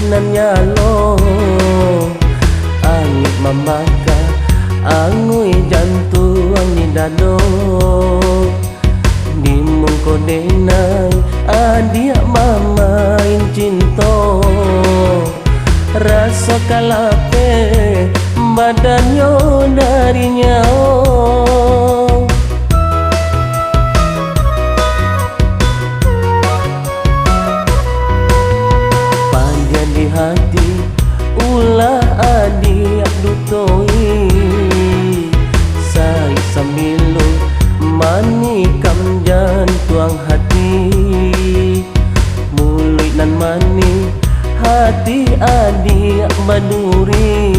nan nyalo angit mamaka angui jantung ni dado di mungko denai adia mamain cinta rasa kalape badannya darinya panjang di hati ulah adik dutoi sai samilu mani kam jantung hati mulut nan mani hati adik maduri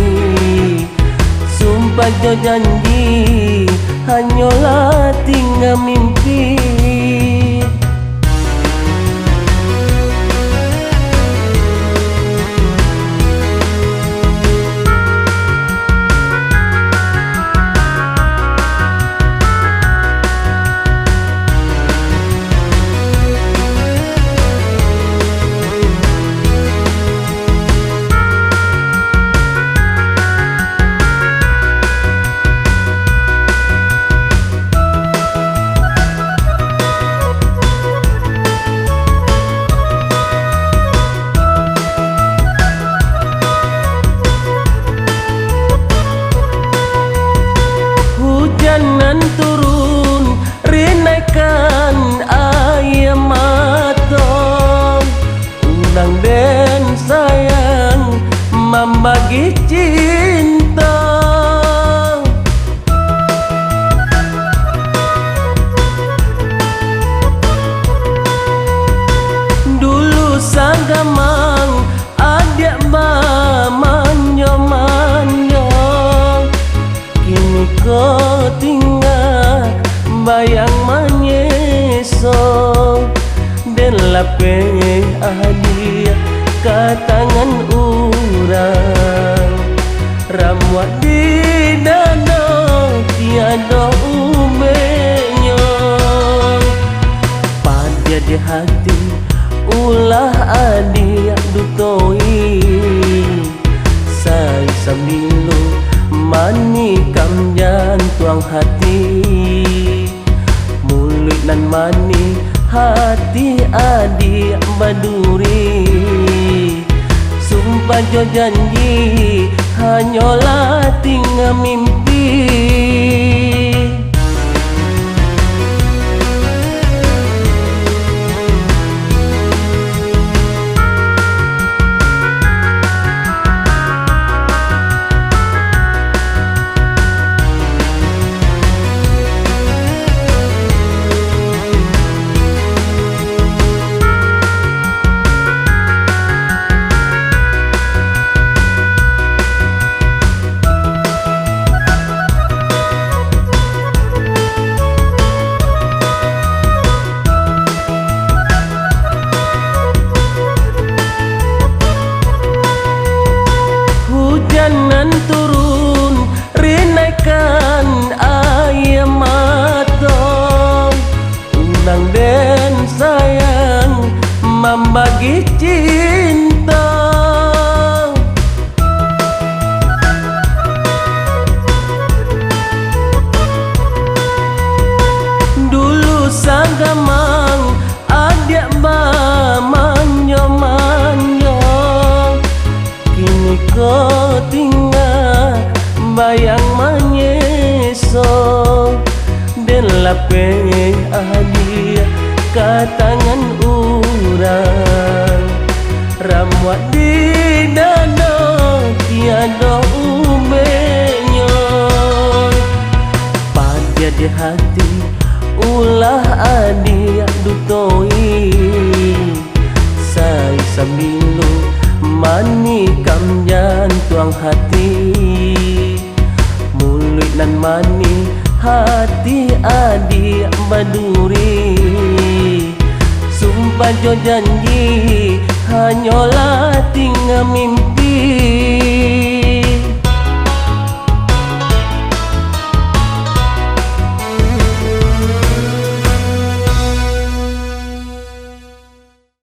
sumpah jo janji hanyalah tinggal mimpi hujanan turun rinaikan air mata undang dan sayang membagi cinta dulu sagamang adik manyo kini kau tinggal bayang menyesal dan lapeh adia ke tangan urang ramuat di dada tiada umenya pada di hati ulah adia dutoi sai samilu mani kam jantung hati mulut nan mani hati adik baduri sumpah jo janji hanyalah tinggal mimpi hujanan turun rinaikan air mata undang dan sayang membagi cinta dulu sagamang adik manyo kini kau tinggal bayang menyesal dan lapeh adia ke tangan urang ramuat di dada tiada umenya pada di hati ulah adik dutoi sai samilu mani kam jantung hati mulut nan mani hati adik baduri sumpah jo janji hanyalah tinggal mimpi